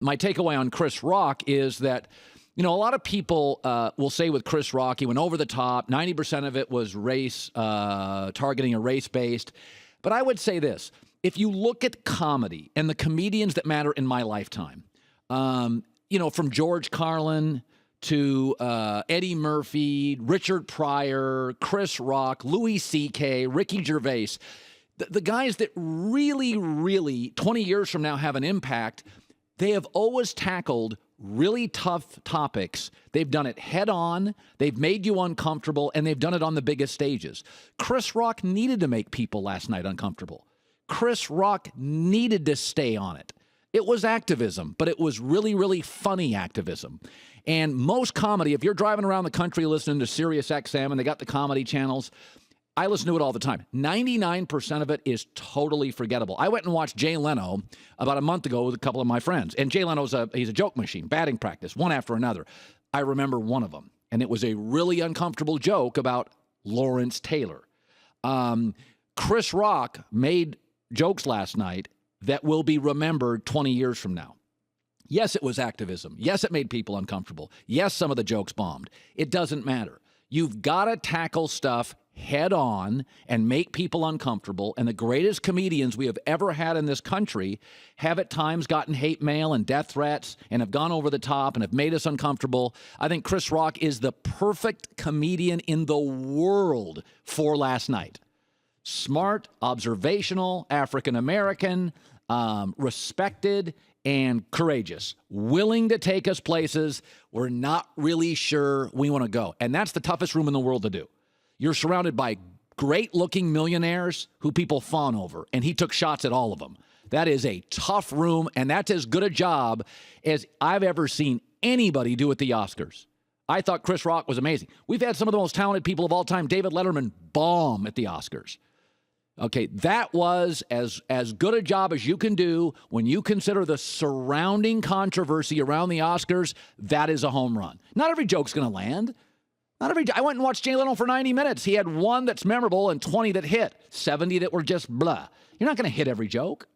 my takeaway on Chris Rock is that, a lot of people will say with Chris Rock, he went over the top. 90% of it was race, targeting a race-based. But I would say this. If you look at comedy and the comedians that matter in my lifetime, from George Carlin to Eddie Murphy, Richard Pryor, Chris Rock, Louis C.K., Ricky Gervais, the guys that really, really, 20 years from now have an impact, they have always tackled really tough topics. They've done it head on, they've made you uncomfortable, and they've done it on the biggest stages. Chris Rock needed to make people last night uncomfortable. Chris Rock needed to stay on it. It was activism, but it was really, really funny activism. And most comedy, if you're driving around the country listening to Sirius XM and they got the comedy channels, I listen to it all the time. 99% of it is totally forgettable. I went and watched Jay Leno about a month ago with a couple of my friends. And Jay Leno's he's a joke machine, batting practice, one after another. I remember one of them, and it was a really uncomfortable joke about Lawrence Taylor. Chris Rock made jokes last night that will be remembered 20 years from now. Yes, it was activism. Yes, it made people uncomfortable. Yes, some of the jokes bombed. It doesn't matter. You've got to tackle stuff head on and make people uncomfortable. And the greatest comedians we have ever had in this country have at times gotten hate mail and death threats and have gone over the top and have made us uncomfortable. I think Chris Rock is the perfect comedian in the world for last night. Smart, observational, African-American, respected, and courageous, willing to take us places we're not really sure we want to go. And that's the toughest room in the world to do. You're surrounded by great-looking millionaires who people fawn over, and he took shots at all of them. That is a tough room, and that's as good a job as I've ever seen anybody do at the Oscars. I thought Chris Rock was amazing. We've had some of the most talented people of all time. David Letterman bomb at the Oscars. Okay, that was as good a job as you can do when you consider the surrounding controversy around the Oscars. That is a home run. Not every joke's going to land. I went and watched Jay Leno for 90 minutes. He had one that's memorable and 20 that hit, 70 that were just blah. You're not going to hit every joke.